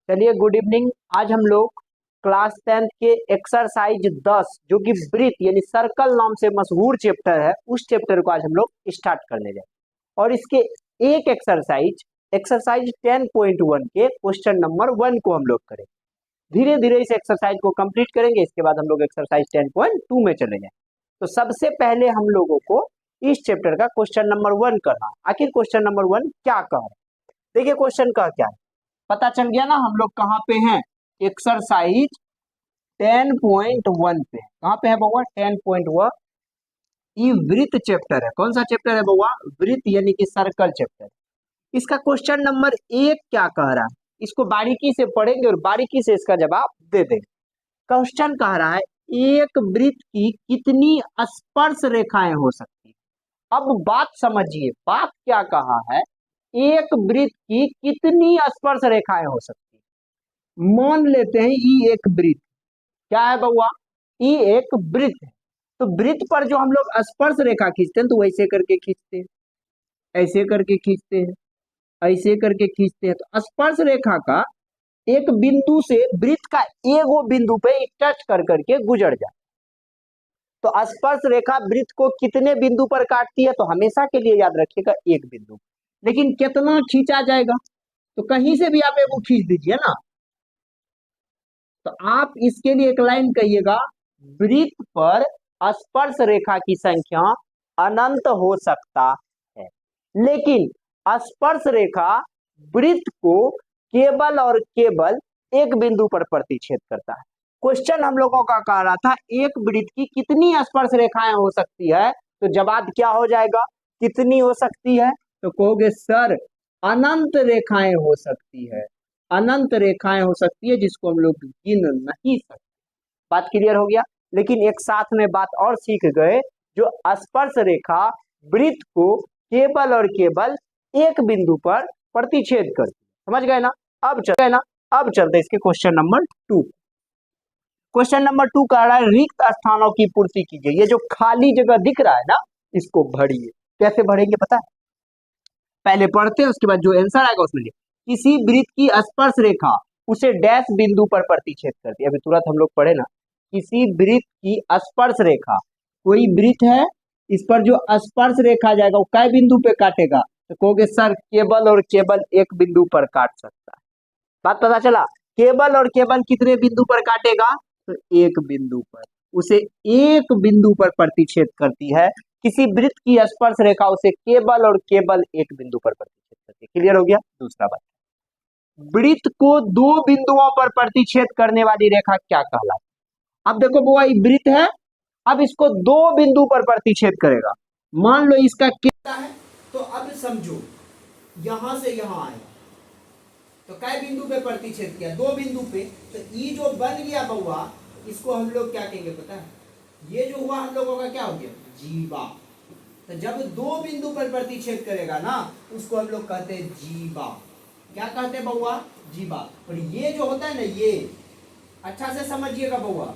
चलिए good evening. आज हम लोग क्लास 10th के एक्सरसाइज 10 जो कि वृत्त यानी सर्कल नाम से मशहूर चैप्टर है, उस चैप्टर को आज हम लोग स्टार्ट करने जाए और इसके एक एक्सरसाइज एक्सरसाइज 10.1 के क्वेश्चन नंबर 1 को हम लोग करें। धीरे धीरे इस एक्सरसाइज को कंप्लीट करेंगे, इसके बाद हम लोग एक्सरसाइज 10.2 में चले जाए। तो सबसे पहले हम लोगों को इस चैप्टर का क्वेश्चन नंबर 1 करना। आखिर क्वेश्चन नंबर 1 क्या कह रहा है, देखिए क्वेश्चन का क्या है, पता चल गया ना। हम लोग कहाँ पे हैं? एक्सरसाइज 10.1 पे। कहाँ पे है बउआ? 10.1। ये वृत्त चैप्टर है। कौन सा चैप्टर है बउआ? वृत्त यानी कि सर्कल चैप्टर। इसका क्वेश्चन नंबर 1 क्या कह रहा है, इसको बारीकी से पढ़ेंगे और बारीकी से इसका जवाब दे देंगे। क्वेश्चन कह रहा है एक वृत्त की कितनी स्पर्श रेखाएं हो सकती है। अब बात समझिए, बात क्या कहा है, एक वृत्त की कितनी स्पर्श रेखाएं हो सकती है। मान लेते हैं ई एक वृत्त, क्या है बउआ? ई एक वृत्त है। तो वृत्त पर जो हम लोग स्पर्श रेखा खींचते हैं तो वैसे करके खींचते हैं, ऐसे करके खींचते हैं, ऐसे करके खींचते हैं। तो स्पर्श रेखा का एक बिंदु से वृत्त का एगो बिंदु पे टच कर करके गुजर जाए। तो स्पर्श रेखा वृत्त को कितने बिंदु पर काटती है? तो हमेशा के लिए याद रखिएगा एक बिंदु। लेकिन कितना खींचा जाएगा? तो कहीं से भी आप एगो खींच दीजिए ना। तो आप इसके लिए एक लाइन कहिएगा, वृत्त पर स्पर्श रेखा की संख्या अनंत हो सकता है, लेकिन स्पर्श रेखा वृत्त को केवल और केवल एक बिंदु पर प्रतिच्छेद करता है। क्वेश्चन हम लोगों का कह रहा था एक वृत्त की कितनी स्पर्श रेखाएं हो सकती है, तो जवाब क्या हो जाएगा? कितनी हो सकती है? तो कहोगे सर अनंत रेखाएं हो सकती है, अनंत रेखाएं हो सकती है जिसको हम लोग गिन नहीं सकते। बात क्लियर हो गया। लेकिन एक साथ में बात और सीख गए, जो स्पर्श रेखा वृत्त को केवल और केवल एक बिंदु पर प्रतिच्छेद करती है। समझ गए ना? अब चलते इसके क्वेश्चन नंबर 2। क्वेश्चन नंबर 2 कह रहा है रिक्त स्थानों की पूर्ति कीजिए। ये जो खाली जगह दिख रहा है ना, इसको भरिए। कैसे भरेंगे पता है? पहले पढ़ते हैं, उसके बाद जो आंसर आएगा उसमें किसी वृत्त की स्पर्श रेखा उसे डैश बिंदु पर प्रतिच्छेद करती है। अभी तुरंत हम लोग पढ़े ना, किसी वृत्त की स्पर्श रेखा, कोई वृत्त है, इस पर जो स्पर्श रेखा जाएगा वो कै बिंदु पे काटेगा? तो कहोगे सर केवल और केवल एक बिंदु पर काट सकता है। बात पता चला? केवल और केवल कितने बिंदु पर काटेगा? तो एक बिंदु पर, उसे एक बिंदु पर प्रतिच्छेद करती है। किसी वृत्त की स्पर्श रेखा उसे केवल और केवल एक बिंदु पर प्रतिच्छेद करती है। क्लियर हो गया? दूसरा बात, वृत्त को दो बिंदुओं पर प्रतिच्छेद करने वाली रेखा क्या कहलाती है? अब देखो बुआ, ये वृत्त है, अब इसको दो बिंदु पर प्रतिच्छेद करेगा। मान लो इसका कितना है, तो अब समझो यहां से यहां आएगा तो कै बिंदु पे प्रतिच्छेद किया? दो बिंदु पे। तो ये जो बन गया बउआ, इसको हम लोग क्या कहेंगे पता है? ये जो हुआ हम लोगों का क्या हो गया? जीवा। तो जब दो बिंदु पर प्रतिच्छेद करेगा ना, उसको हम लोग कहते हैं जीवा। क्या कहते हैं बउआ? जीवा। और ये जो होता है ना, ये अच्छा से समझिएगा बउआ,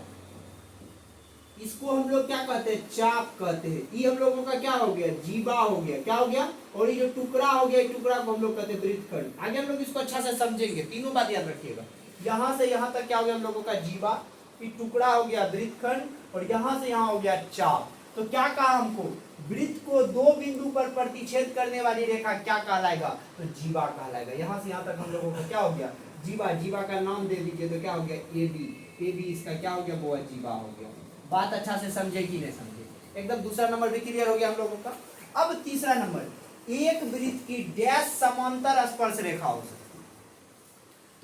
इसको हम लोग क्या कहते हैं? चाप कहते हैं। ये हम लोगों का क्या हो गया? जीवा हो गया। क्या हो गया? और ये जो टुकड़ा हो गया, टुकड़ा को हम लोग कहते हैं वृत्तखंड। आगे हम लोग इसको अच्छा से समझेंगे। तीनों बात याद रखिएगा। यहां से यहां तक क्या हो गया हम लोगों का? जीवा। फिर टुकड़ा हो गया वृत्तखंड, और यहां से यहां हो गया चाप। तो क्या कहा हमको? वृत्त को दो बिंदु पर प्रतिच्छेद करने वाली रेखा क्या कहलाएगा? तो जीवा कहलाएगा। यहां से यहां तक हम लोगों का क्या हो गया? जीवा। जीवा का नाम दे दीजिए तो क्या हो गया? A B. ए बी इसका क्या हो गया? वो जीवा हो गया। बात अच्छा से समझे कि नहीं समझे? एकदम। दूसरा नंबर भी क्लियर हो गया हम लोगों का। अब तीसरा नंबर, एक वृत्त की डैश समांतर स्पर्श रेखा हो सकती है।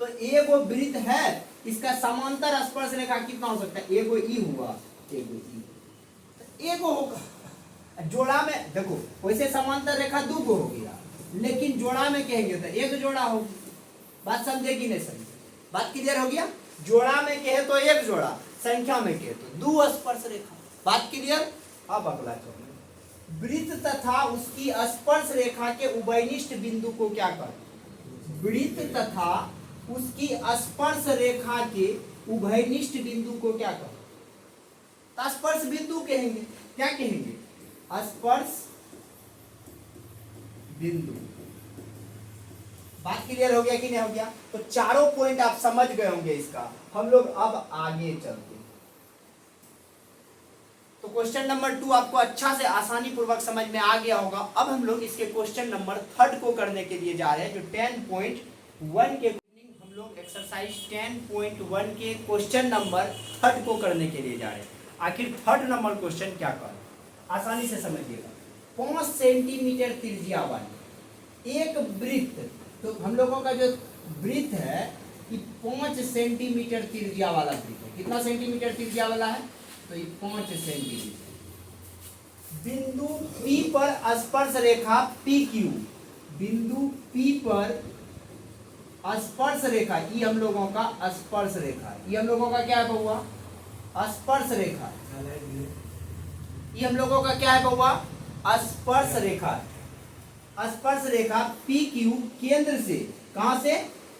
तो एगो वृत्त है, इसका समांतर स्पर्श रेखा कितना हो सकता है? एगो ई हुआ, एगो ई, एगो होगा। जोड़ा में देखो, वैसे समांतर रेखा दो गो हो गया, लेकिन जोड़ा में कहेंगे तो एक जोड़ा होगी। बात समझे कि नहीं समझे? बात क्लियर हो गया? जोड़ा में कहे तो एक जोड़ा, संख्या में कहे तो दो स्पर्श रेखा। बात क्लियर? अब अगला चलो, वृत्त तथा उसकी स्पर्श रेखा के उभयनिष्ठ बिंदु को क्या कहते? वृत्त तथा उसकी स्पर्श रेखा के उभयनिष्ठ बिंदु को क्या कहते? स्पर्श बिंदु कहेंगे। क्या कहेंगे? स्पर्श बिंदु। बात क्लियर हो गया कि नहीं हो गया? तो चारों पॉइंट आप समझ गए होंगे इसका। हम लोग अब आगे चलते हैं। तो क्वेश्चन नंबर 2 आपको अच्छा से आसानी पूर्वक समझ में आ गया होगा। अब हम लोग इसके क्वेश्चन नंबर 3 को करने के लिए जा रहे हैं, जो 10.1 के हम लोग एक्सरसाइज 10.1 के क्वेश्चन नंबर 3 को करने के लिए जा रहे हैं। आखिर 3 नंबर क्वेश्चन क्या कर, आसानी से समझिएगा। 5 सेंटीमीटर त्रिज्या वाली एक वृत्त, तो हम लोगों का जो वृत्त है कि 5 सेंटीमीटर त्रिज्या वाला वृत्त है। कितना सेंटीमीटर त्रिज्या वाला है? तो ये 5 सेंटीमीटर। बिंदु P पर स्पर्श रेखा PQ, बिंदु P पर स्पर्श रेखा, ये हम लोगों का स्पर्श रेखा है। ये हम लोगों का क्या है बउआ? स्पर्श रेखा। ये हम लोगों का क्या है बउआ? स्पर्श रेखा। स्पर्श रेखा PQ केंद्र से, कहां से?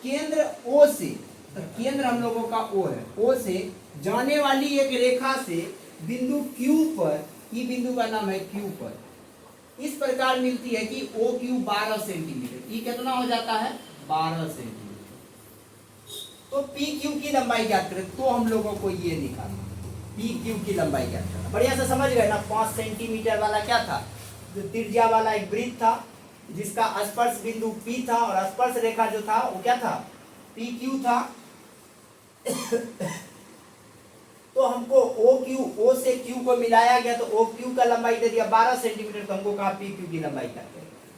केंद्र O से, तो केंद्र हम लोगों का O है, O से जाने वाली एक रेखा से बिंदु Q पर, ये बिंदु का नाम है Q पर, इस प्रकार मिलती है कि OQ 12 सेंटीमीटर। ये कितना हो जाता है? 12 सेंटीमीटर। तो PQ की लंबाई ज्ञात करें, तो हम लोगों को ये निकालना, PQ की लंबाई ज्ञात करना। बढ़िया से समझ गए ना? 5 सेंटीमीटर वाला क्या था? जो त्रिज्या वाला एक वृत्त था जिसका स्पर्श बिंदु P था, और स्पर्श रेखा जो था वो क्या था? PQ था। तो हमको O से Q को मिलाया गया, तो OQ का लंबाई दे दिया 12 सेंटीमीटर, तो हमको कहा PQ की लंबाई क्या है।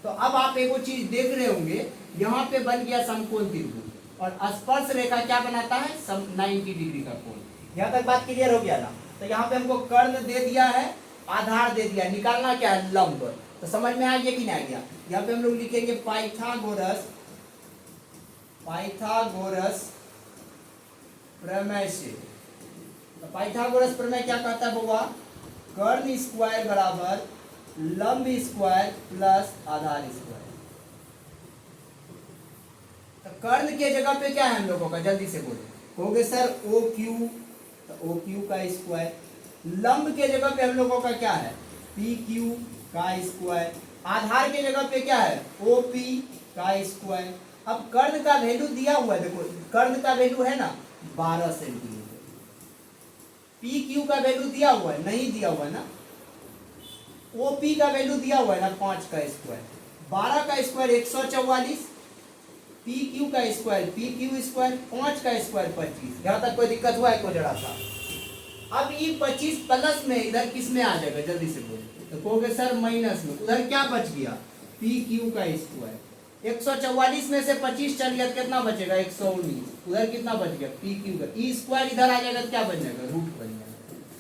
तो अब आप एक चीज देख रहे होंगे, यहाँ पे बन गया समकोण त्रिभुज, और स्पर्श रेखा क्या बनाता है? 90 डिग्री का कोण। यहाँ तक बात क्लियर हो गया ना? तो यहाँ पे हमको कर्ण दे दिया है, आधार दे दिया, निकालना क्या है? लंब। तो समझ में आ गया कि नहीं आ गया? यहाँ पे हम लोग लिखेंगे पाइथागोरस प्रमेय से। तो पाइथागोरस प्रमेय क्या कहता है बउआ? कर्ण स्क्वायर बराबर लंब स्क्वायर प्लस आधार स्क्वायर। तो कर्ण के जगह पे क्या है हम लोगों का? जल्दी से बोलो। कहोगे सर OQ, तो OQ का स्क्वायर। लंब के जगह पे हम लोगों का क्या है? PQ का स्क्वायर। आधार के जगह पे क्या है? OP का स्क्वायर। अब कर्ण का वैल्यू दिया हुआ है, देखो कर्ण का वैल्यू है ना 12 सेंटीमीटर। PQ का वैल्यू दिया हुआ है? नहीं दिया हुआ है ना। OP का वैल्यू दिया हुआ है ना 5 का स्क्वायर। 12 का स्क्वायर 144, PQ का स्क्वायर PQ स्क्वायर, 5 का स्क्वायर 25। यहाँ तक कोई दिक्कत हुआ है? कोई जरा सा। अब ये 25 प्लस में इधर किस में आ जाएगा? जल्दी से बोलो। तो कहोगे सर माइनस में, उधर क्या बच गया? PQ का स्क्वायर। 144 में से 25 चल गया तो कितना बचेगा? 119। उधर कितना बच गया? PQ का ई स्क्वायर इधर आ जाएगा तो क्या बन जाएगा? रूट बन जाएगा।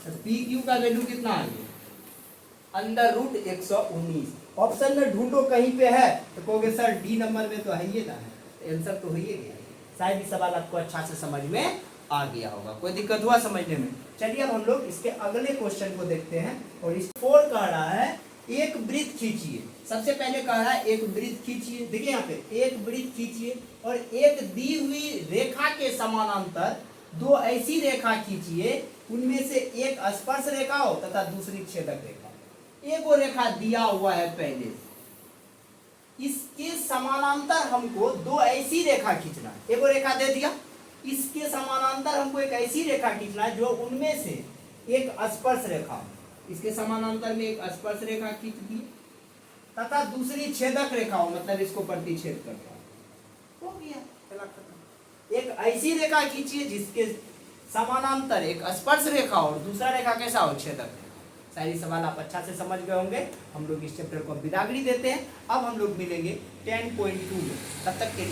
तो PQ का वैल्यू कितना आ गया? Under root 119। ऑप्शन में ढूंढो कहीं पे है, तो कहोगे सर D नंबर में तो है ये ना, आंसर तो हो ही गया। शायद ये सवाल आपको अच्छा से समझ में आ गया होगा। कोई दिक्कत हुआ समझने में? चलिए अब हम लोग इसके अगले क्वेश्चन को देखते हैं। और इस 4 कह रहा है एक वृत्त खींचिए। सबसे पहले कह रहा है एक वृत्त खींचिए। देखिए यहाँ पे एक वृत्त खींचिए और एक दी हुई रेखा के समानांतर 2 ऐसी रेखा खींचिए, उनमें से एक स्पर्श रेखा हो तथा दूसरी छेदक रेखा। एक और रेखा दिया हुआ है पहले, इसके समानांतर हमको 2 ऐसी रेखा खींचना है। एक और रेखा दे दिया, इसके समानांतर हमको एक ऐसी रेखा खींचना है जो उनमें से एक स्पर्श रेखा, इसके समानांतर में एक स्पर्श रेखा खींच दी तथा दूसरी छेदक रेखा हो, मतलब इसको प्रतिच्छेद करता हो गया। चला खत्म। एक ऐसी रेखा खींचिए जिसके समानांतर एक स्पर्श रेखा और दूसरा रेखा कैसा हो? छेदक रेखा। सारी सवाल आप अच्छा से समझ गए होंगे। हम लोग इस चैप्टर को विदागरी देते हैं। अब हम लोग मिलेंगे 10.2 में, तब तक के लिए।